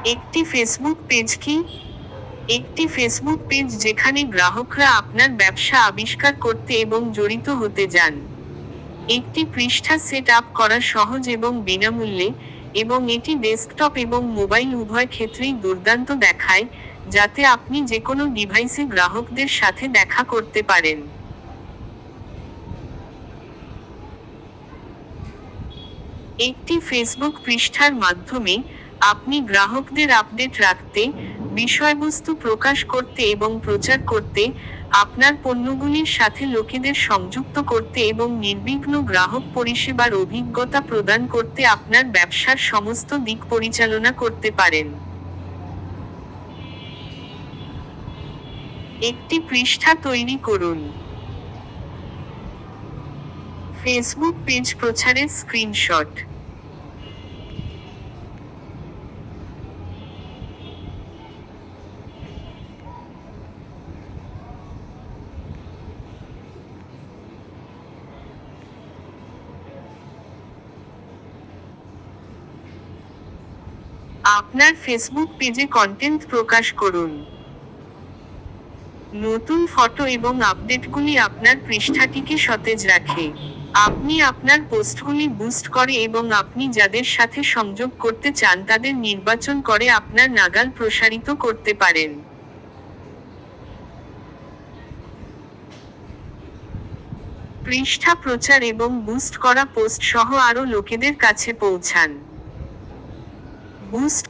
একটি Facebook page কি? একটি ফেসবুক পেজ যেখানে গ্রাহকরা আপনার ব্যবসা আবিষ্কার করতে এবং জড়িত হতে যান। একটি পৃষ্ঠা সেট আপ করা সহজ এবং বিনামূল্যে, এবং এটি ডেস্কটপ এবং মোবাইল উভয় ক্ষেত্রেই দুর্দান্ত দেখায়, যাতে আপনি যেকোনো ডিভাইসে গ্রাহকদের সাথে দেখা করতে পারেন। একটি ফেসবুক পৃষ্ঠার মাধ্যমে আপনি গ্রাহকদের আপডেট রাখতে, বিষয়বস্তু প্রকাশ করতে এবং প্রচার করতে, আপনার পণ্যগুলির সাথে লোকেদের সংযুক্ত করতে এবং নির্বিঘ্ন গ্রাহক পরিষেবার অভিজ্ঞতা প্রদান করতে আপনার ব্যবসার সমস্ত দিক পরিচালনা করতে পারেন। একটি পৃষ্ঠা তৈরি করুন। ফেসবুক পেজ প্রচারের স্ক্রিনশট। আপনার ফেসবুক পেজে কন্টেন্ট প্রকাশ করুন। নতুন ফটো এবং আপডেটগুলি আপনার পৃষ্ঠাটিকে সতেজ রাখে। আপনি আপনার পোস্টগুলি বুস্ট করে এবং আপনি যাদের সাথে সংযোগ করতে চান তাদের নির্বাচন করে আপনার নাগাল প্রসারিত করতে পারেন। পৃষ্ঠা প্রচার এবং বুস্ট করা পোস্ট সহ আরও লোকেদের কাছে পৌঁছান। বুস্ট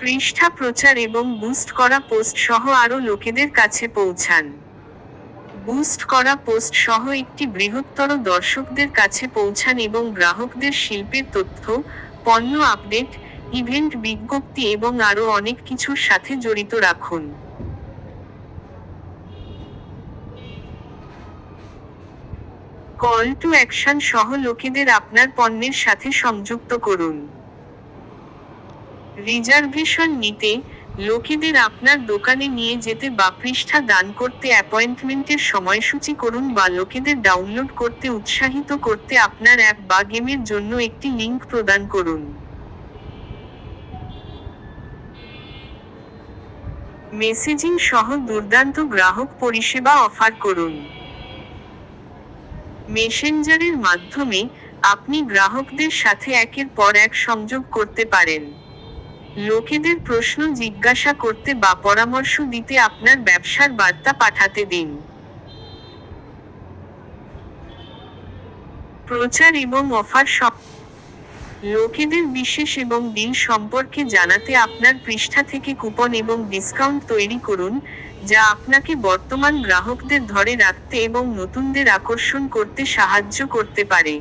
পৃষ্ঠা প্রচার এবং বুস্ট করা পোস্ট সহ আরও লোকেদের কাছে পৌঁছান। বুস্ট করা পোস্ট সহ একটি বৃহত্তর দর্শকদের কাছে পৌঁছান এবং গ্রাহকদের শিল্পের তথ্য, পণ্য আপডেট, ইভেন্ট বিজ্ঞপ্তি এবং আরও অনেক কিছুর সাথে জড়িত রাখুন। কল টু অ্যাকশন সহ লোকেদের আপনার পণ্যের সাথে সংযুক্ত করুন। রিজার্ভেশন নিতে, লোকেদের আপনার দোকানে নিয়ে যেতে বা পৃষ্ঠা দান করতে অ্যাপয়েন্টমেন্টের সময়সূচি করুন বা লোকেদের ডাউনলোড করতে উৎসাহিত করতে আপনার অ্যাপ বা গেমের জন্য একটি লিঙ্ক প্রদান করুন। মেসেজিং সহ দুর্দান্ত গ্রাহক পরিষেবা অফার করুন। মেসেঞ্জারের মাধ্যমে আপনি গ্রাহকদের সাথে একের পর এক সংযোগ করতে পারেন। লোকেদের প্রশ্ন জিজ্ঞাসা করতে বা পরামর্শ দিতে আপনার ব্যবসার বার্তা পাঠাতে দিন। প্রচার এবং অফার লোকেদের বিশেষ এবং ডিল সম্পর্কে জানাতে আপনার পৃষ্ঠা থেকে কুপন এবং ডিসকাউন্ট তৈরি করুন, যা আপনাকে বর্তমান গ্রাহকদের ধরে রাখতে এবং নতুনদের আকর্ষণ করতে সাহায্য করতে পারে।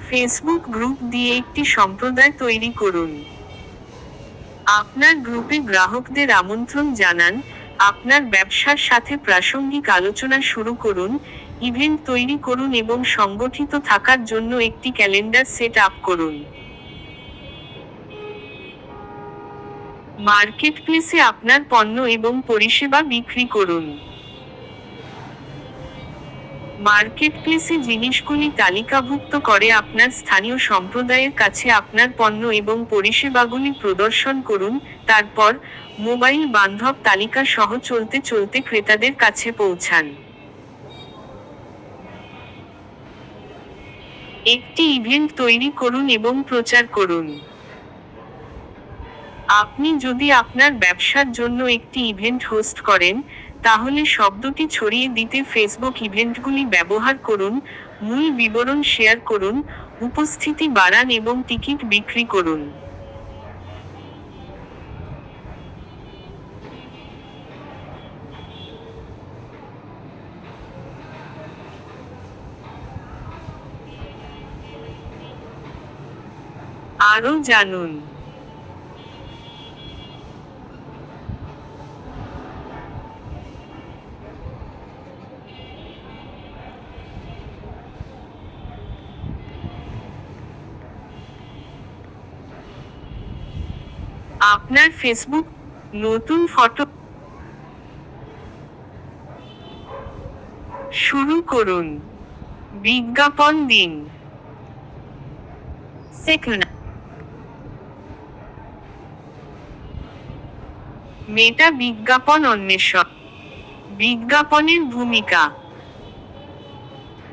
ফেসবুক গ্রুপ দিয়ে একটি সম্প্রদায় তৈরি করুন। আপনার গ্রুপে গ্রাহকদের আমন্ত্রণ জানান, আপনার ব্যবসার সাথে প্রাসঙ্গিক আলোচনা শুরু করুন, ইভেন্ট তৈরি করুন এবং সংগঠিত থাকার জন্য একটি ক্যালেন্ডার সেট আপ করুন। মার্কেটপ্লেসে আপনার পণ্য এবং পরিষেবা বিক্রি করুন। মার্কেটপ্লেসে জিনিসগুলি তালিকাভুক্ত করে আপনার স্থানীয় সম্প্রদায়ের কাছে আপনার পণ্য এবং পরিষেবাগুলি প্রদর্শন করুন, তারপর মোবাইল বান্ধব তালিকা সহ চলতে চলতে ক্রেতাদের কাছে পৌঁছান। একটি ইভেন্ট তৈরি করুন এবং প্রচার করুন। আপনি যদি আপনার ব্যবসার জন্য একটি ইভেন্ট হোস্ট করেন, তাহলে শব্দটি ছড়িয়ে দিতে ফেসবুক ইভেন্টগুলি ব্যবহার করুন, মূল বিবরণ শেয়ার করুন, উপস্থিতি বাড়ান এবং টিকিট বিক্রি করুন। আরও জানুন। আপনার ফেসবুক নতুন ফটো শুরু করুন। বিজ্ঞাপন দিন। সেকেন্ড, মেটা বিজ্ঞাপন অন্বেষণ। বিজ্ঞাপনের ভূমিকা।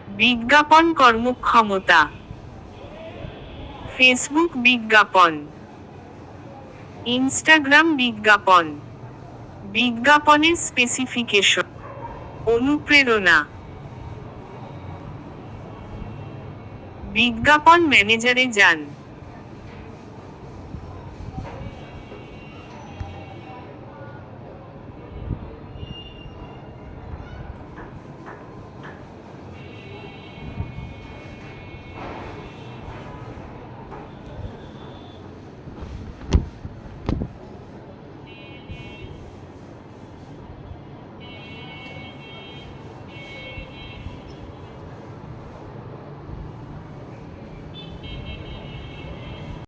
বিজ্ঞাপন কর্মক্ষমতা। ফেসবুক বিজ্ঞাপন। ইনস্টাগ্রাম বিজ্ঞাপন। বিজ্ঞাপনের স্পেসিফিকেশন। অনুপ্রেরণা। বিজ্ঞাপন ম্যানেজারে যান।